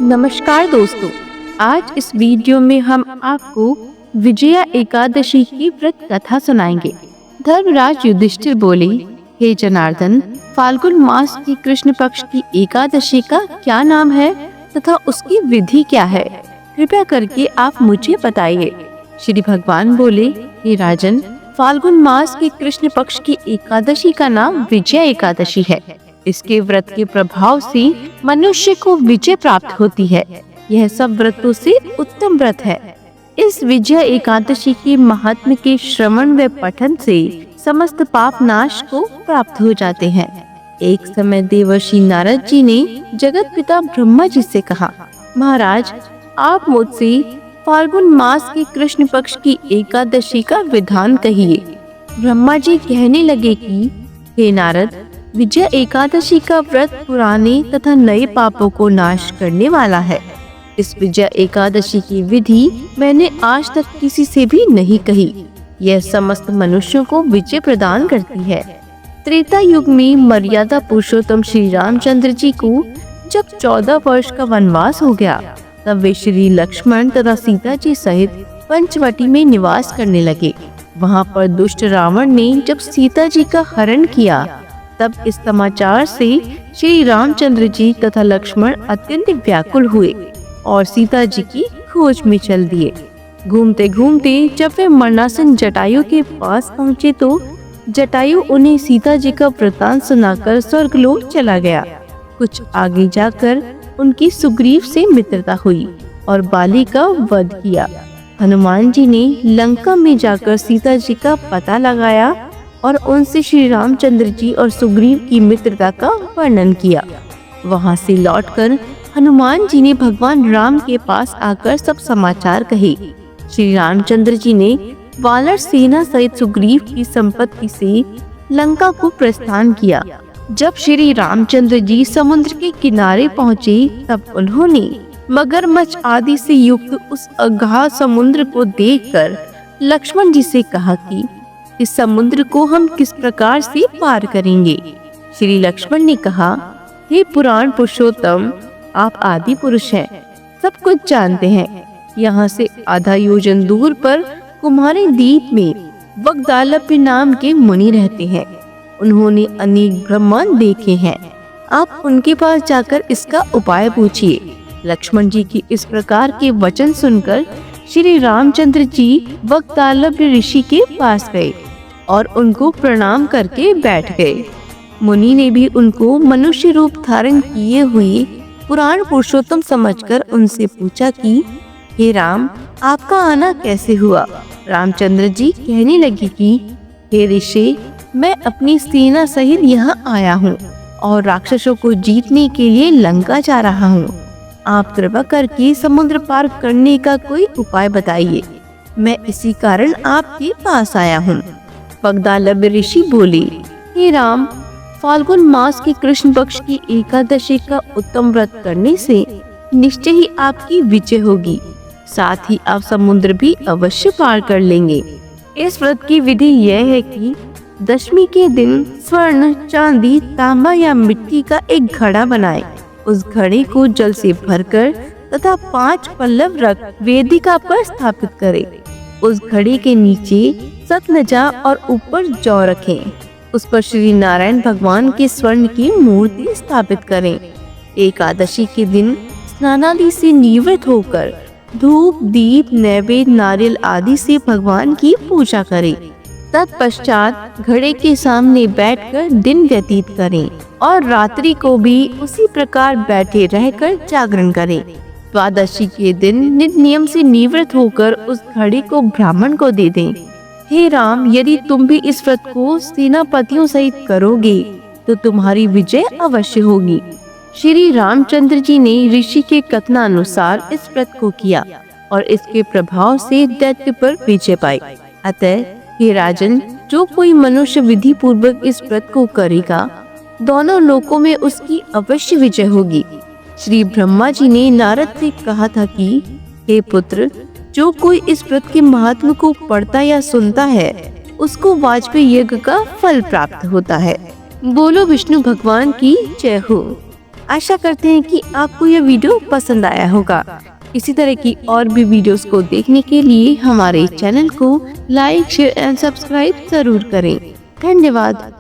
नमस्कार दोस्तों, आज इस वीडियो में हम आपको विजया एकादशी की व्रत कथा सुनाएंगे। धर्मराज युधिष्ठिर बोले, हे जनार्दन, फाल्गुन मास की कृष्ण पक्ष की एकादशी का क्या नाम है तथा उसकी विधि क्या है? कृपया करके आप मुझे बताइए। श्री भगवान बोले, हे राजन, फाल्गुन मास के कृष्ण पक्ष की एकादशी का नाम विजया एकादशी है। इसके व्रत के प्रभाव से मनुष्य को विजय प्राप्त होती है। यह सब व्रतों से उत्तम व्रत है। इस विजय एकादशी के महात्म्य के श्रवण व पठन से समस्त पाप नाश को प्राप्त हो जाते हैं। एक समय देवर्षि नारद जी ने जगत पिता ब्रह्मा जी से कहा, महाराज, आप मुझसे फाल्गुन मास के कृष्ण पक्ष की एकादशी का विधान कहिए। ब्रह्मा जी कहने लगे कि हे नारद, विजय एकादशी का व्रत पुराने तथा नए पापों को नाश करने वाला है। इस विजय एकादशी की विधि मैंने आज तक किसी से भी नहीं कही। यह समस्त मनुष्यों को विजय प्रदान करती है। त्रेता युग में मर्यादा पुरुषोत्तम श्री रामचंद्र जी को जब 14 वर्ष का वनवास हो गया, तब वे श्री लक्ष्मण तथा सीता जी सहित पंचवटी में निवास करने लगे। वहाँ पर दुष्ट रावण ने जब सीता जी का हरण किया, तब इस समाचार से श्री रामचंद्र जी तथा लक्ष्मण अत्यंत व्याकुल हुए और सीता जी की खोज में चल दिए। घूमते घूमते जब वे मरणासन जटायु के पास पहुँचे तो जटायु उन्हें सीता जी का वृतांत सुनाकर स्वर्गलोक चला गया। कुछ आगे जाकर उनकी सुग्रीव से मित्रता हुई और बाली का वध किया। हनुमान जी ने लंका में जाकर सीता जी का पता लगाया और उनसे श्री रामचंद्र जी और सुग्रीव की मित्रता का वर्णन किया। वहां से लौटकर हनुमान जी ने भगवान राम के पास आकर सब समाचार कहे। श्री रामचंद्र जी ने वानर सेना सहित सुग्रीव की संपत्ति से लंका को प्रस्थान किया। जब श्री रामचंद्र जी समुद्र के किनारे पहुँचे, तब उन्होंने मगरमच्छ आदि से युक्त उस अगाध समुद्र को देखकर लक्ष्मण जी से कहा कि इस समुद्र को हम किस प्रकार से पार करेंगे? श्री लक्ष्मण ने कहा, हे पुराण पुरुषोत्तम, आप आदि पुरुष हैं, सब कुछ जानते हैं। यहाँ से आधा योजन दूर पर कुमारी द्वीप में वगदालप्य नाम के मुनि रहते हैं। उन्होंने अनेक ब्रह्मांड देखे हैं। आप उनके पास जाकर इसका उपाय पूछिए। लक्ष्मण जी की इस प्रकार के वचन सुनकर श्री रामचंद्र जी वगदालप्य ऋषि के पास गए और उनको प्रणाम करके बैठ गए। मुनि ने भी उनको मनुष्य रूप धारण किए हुए पुराण पुरुषोत्तम समझकर उनसे पूछा कि हे राम, आपका आना कैसे हुआ? रामचंद्र जी कहने लगे कि हे ऋषि, मैं अपनी सेना सहित यहाँ आया हूँ और राक्षसों को जीतने के लिए लंका जा रहा हूँ। आप कृपा करके समुद्र पार करने का कोई उपाय बताइए। मैं इसी कारण आपके पास आया हूँ। वगदालप्य ऋषि बोले, हे राम, फाल्गुन मास के कृष्ण पक्ष की एकादशी का उत्तम व्रत करने से निश्चय ही आपकी विजय होगी। साथ ही आप समुद्र भी अवश्य पार कर लेंगे। इस व्रत की विधि यह है कि दशमी के दिन स्वर्ण, चांदी, तांबा या मिट्टी का एक घड़ा बनाएं। उस घड़े को जल से भरकर तथा 5 पल्लव रख वेदिका पर स्थापित करें। उस घड़े के नीचे सतनजा और ऊपर जौ रखें। उस पर श्री नारायण भगवान के स्वर्ण की मूर्ति स्थापित करें। एकादशी के दिन स्नानादि से निवृत्त होकर धूप, दीप, नैवेद्य, नारियल आदि से भगवान की पूजा करें। तत्पश्चात घड़े के सामने बैठकर दिन व्यतीत करें और रात्रि को भी उसी प्रकार बैठे रहकर जागरण करें। द्वादशी के दिन नित नियम से निवृत्त होकर उस घड़े को ब्राह्मण को दे दें। हे राम, यदि तुम भी इस व्रत को सेनापतियों सहित करोगे तो तुम्हारी विजय अवश्य होगी। श्री रामचंद्र जी ने ऋषि के कथनानुसार इस व्रत को किया और इसके प्रभाव से दैत्य पर विजय पाई। अतः हे राजन, जो कोई मनुष्य विधि पूर्वक इस व्रत को करेगा, दोनों लोकों में उसकी अवश्य विजय होगी। श्री ब्रह्मा जी ने नारद से कहा था कि हे पुत्र, जो कोई इस व्रत के महात्म को पढ़ता या सुनता है, उसको वाजपेयी यज्ञ का फल प्राप्त होता है। बोलो विष्णु भगवान की जय हो। आशा करते हैं कि आपको यह वीडियो पसंद आया होगा। इसी तरह की और भी वीडियोस को देखने के लिए हमारे चैनल को लाइक, शेयर एंड सब्सक्राइब जरूर करें। धन्यवाद।